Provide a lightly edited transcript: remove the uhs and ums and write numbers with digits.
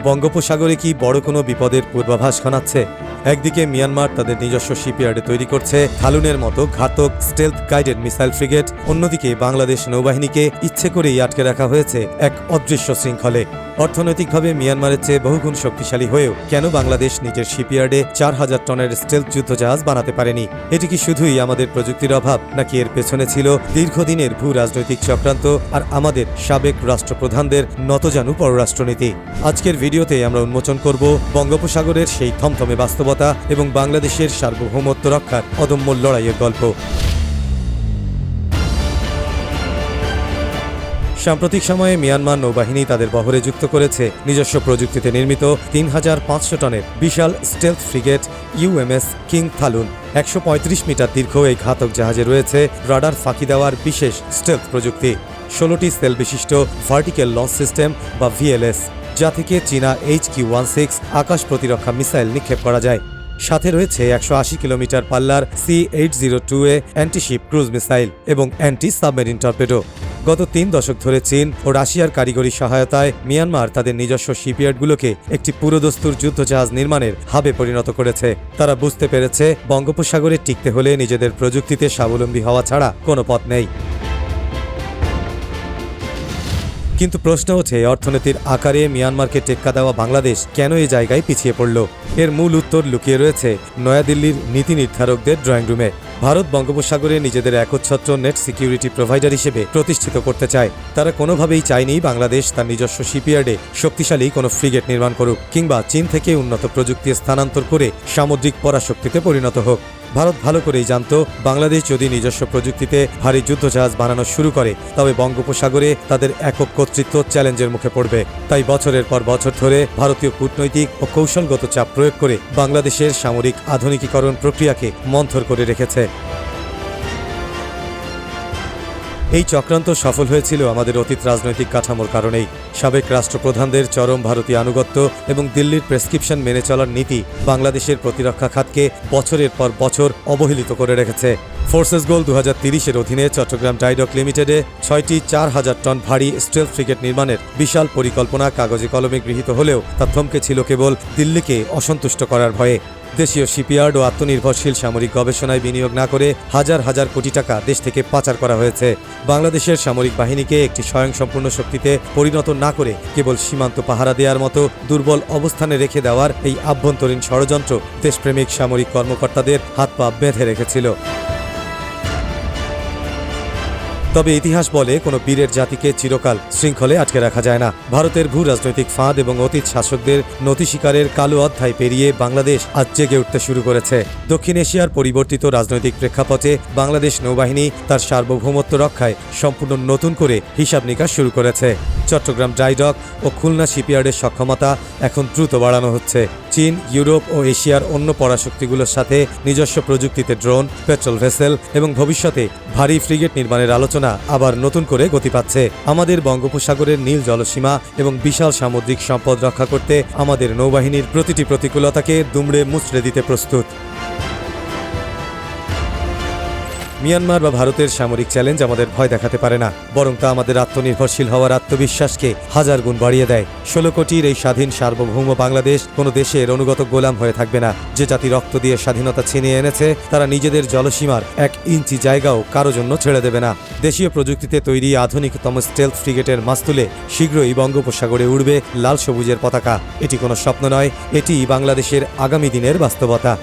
বঙ্গোপসাগরে কি বড় কোনো বিপদের পূর্বাভাস শোনাচ্ছে? একদিকে মিয়ানমার তাদের নিজস্ব শিপইয়ার্ডে তৈরি করছে থালুনের মতো ঘাতক স্টেলথ গাইডেড মিসাইল ফ্রিগেট, অন্যদিকে বাংলাদেশ নৌবাহিনীকে ইচ্ছে করেই আটকে রাখা হয়েছে এক অদৃশ্য শৃঙ্খলে। অর্থনৈতিকভাবে মিয়ানমারের চেয়ে বহুগুণ শক্তিশালী হয়েও কেন বাংলাদেশ নিজের শিপইয়ার্ডে 4000 টনের স্টেলথ যুদ্ধজাহাজ বানাতে পারেনি? এটি কি শুধুই আমাদের প্রযুক্তির অভাব, নাকি এর পেছনে ছিল দীর্ঘদিনের ভূ রাজনৈতিক চক্রান্ত আর আমাদের সাবেক রাষ্ট্রপ্রধানদের নতজানু পররাষ্ট্রনীতি? আজকের ভিডিওতে আমরা উন্মোচন করব বঙ্গোপসাগরের সেই থমথমে বাস্তবতা এবং বাংলাদেশের সার্বভৌমত্ব রক্ষার অদম্য লড়াইয়ের গল্প। সাম্প্রতিক সময়ে মিয়ানমার নৌবাহিনী তাদের বহরে যুক্ত করেছে নিজস্ব প্রযুক্তিতে নির্মিত 3500 টনের বিশাল stealth frigate UMS king Thalun. 135 metre দীর্ঘ এই ঘাতক জাহাজে রয়েছে রাডার ফাঁকি দেওয়ার বিশেষ স্টেলথ প্রযুক্তি, 16টি সেল বিশিষ্ট ভার্টিক্যাল লঞ্চ সিস্টেম বা ভিএলএস, যা থেকে চীনা HQ-16 আকাশ প্রতিরক্ষা মিসাইল নিক্ষেপ করা যায়। সাথে রয়েছে 180 কিলোমিটার পাল্লার C-802A অ্যান্টিশিপ ক্রুজ মিসাইল এবং অ্যান্টি সাবমেরিন টর্পেডো। গত 3 দশক ধরে চীন ও রাশিয়ার কারিগরি সহায়তায় মিয়ানমার তাদের নিজস্ব শিপইয়ার্ডগুলোকে একটি পুরোদস্তুর যুদ্ধজাহাজ নির্মাণের হাবে পরিণত করেছে। তারা বুঝতে পেরেছে বঙ্গোপসাগরে টিকতে হলে নিজেদের প্রযুক্তিতে স্বাবলম্বী হওয়া ছাড়া কোনো পথ নেই। কিন্তু প্রশ্ন ওঠে, অর্থনীতির আকারে মিয়ানমারকে টেক্কা দেওয়া বাংলাদেশ কেন এই জায়গায় পিছিয়ে পড়ল? এর মূল উত্তর লুকিয়ে রয়েছে নয়াদিল্লির নীতি নির্ধারকদের ড্রয়িং রুমে। ভারত বঙ্গোপসাগরে নিজেদের একচ্ছত্র নেট সিকিউরিটি প্রোভাইডার হিসেবে প্রতিষ্ঠিত করতে চায়। তারা কোনোভাবেই চায়নি বাংলাদেশ তার নিজস্ব শিপইয়ার্ডে শক্তিশালী কোনো ফ্রিগেট নির্মাণ করুক কিংবা চীন থেকে উন্নত প্রযুক্তি স্থানান্তর করে সামুদ্রিক পরাশক্তিতে পরিণত হোক। ভারত ভালো করেই জানত, বাংলাদেশ যদি নিজস্ব প্রযুক্তিতে ভারী যুদ্ধজাহাজ বানানো শুরু করে তবে বঙ্গোপসাগরে তাদের একক কর্তৃত্ব চ্যালেঞ্জের মুখে পড়বে। তাই বছরের পর বছর ধরে ভারতীয় কূটনৈতিক ও কৌশলগত চাপ প্রয়োগ করে বাংলাদেশের সামরিক আধুনিকীকরণ প্রক্রিয়াকে মন্থর করে রেখেছে। এই চক্রান্ত সফল হয়েছিল আমাদের অতীত রাজনৈতিক কাঠামোর কারণেই। সাবেক রাষ্ট্রপ্রধানদের চরম ভারতীয় আনুগত্য এবং দিল্লির প্রেসক্রিপশন মেনে চলার নীতি বাংলাদেশের প্রতিরক্ষা খাতকে বছরের পর বছর অবহেলিত করে রেখেছে। ফোর্সেস গোল 2030-এর অধীনে চট্টগ্রাম ড্রাইডক লিমিটেডে 6টি 4000 টন ভারী স্টেলথ ফ্রিগেট নির্মাণের বিশাল পরিকল্পনা কাগজে কলমে গৃহীত হলেও তা থমকে ছিল কেবল দিল্লিকে অসন্তুষ্ট করার ভয়ে। দেশীয় শিপইয়ার্ড ও আত্মনির্ভরশীল সামরিক গবেষণায় বিনিয়োগ না করে হাজার হাজার কোটি টাকা দেশ থেকে পাচার করা হয়েছে। বাংলাদেশের সামরিক বাহিনীকে একটি স্বয়ংসম্পূর্ণ শক্তিতে পরিণত না করে কেবল সীমান্ত পাহারা দেওয়ার মতো দুর্বল অবস্থানে রেখে দেওয়ার এই আভ্যন্তরীণ ষড়যন্ত্র দেশপ্রেমিক সামরিক কর্মকর্তাদের হাত পা বেঁধে রেখেছিল। তবে ইতিহাস বলে, কোনো বীরের জাতিকে চিরকাল শৃঙ্খলে আটকে রাখা যায় না। ভারতের ভূ রাজনৈতিক ফাঁদ এবং অতীত শাসকদের নতি শিকারের কালো অধ্যায় পেরিয়ে বাংলাদেশ আজ জেগে উঠতে শুরু করেছে। দক্ষিণ এশিয়ার পরিবর্তিত রাজনৈতিক প্রেক্ষাপটে বাংলাদেশ নৌবাহিনী তার সার্বভৌমত্ব রক্ষায় সম্পূর্ণ নতুন করে হিসাব নিকাশ শুরু করেছে। চট্টগ্রাম ড্রাইডক ও খুলনা শিপইয়ার্ডের সক্ষমতা এখন দ্রুত বাড়ানো হচ্ছে। চীন, ইউরোপ ও এশিয়ার অন্য পরাশক্তিগুলোর সাথে নিজস্ব প্রযুক্তিতে ড্রোন, পেট্রোল ভেসেল এবং ভবিষ্যতে ভারী ফ্রিগেট নির্মাণের আলোচনা আবার নতুন করে গতি পাচ্ছে। আমাদের বঙ্গোপসাগরের নীল জলসীমা এবং বিশাল সামুদ্রিক সম্পদ রক্ষা করতে আমাদের নৌবাহিনীর প্রতিটি প্রতিকূলতাকে দুমড়ে মুচড়ে দিতে প্রস্তুত। মিয়ানমার বা ভারতের সামরিক চ্যালেঞ্জ আমাদের ভয় দেখাতে পারে না, বরং তা আমাদের আত্মনির্ভরশীল হওয়ার আত্মবিশ্বাসকে হাজার গুণ বাড়িয়ে দেয়। 16 কোটির এই স্বাধীন সার্বভৌম বাংলাদেশ কোনো দেশের অনুগত গোলাম হয়ে থাকবে না। যে জাতি রক্ত দিয়ে স্বাধীনতা ছিনিয়ে এনেছে তারা নিজেদের জলসীমার 1 ইঞ্চি জায়গাও কারো জন্য ছেড়ে দেবে না। দেশীয় প্রযুক্তিতে তৈরি আধুনিকতম স্টেলথ ফ্রিগেটের মাস্তুলে শীঘ্রই বঙ্গোপসাগরে উড়বে লাল সবুজের পতাকা। এটি কোনো স্বপ্ন নয়, এটি বাংলাদেশের আগামী দিনের বাস্তবতা।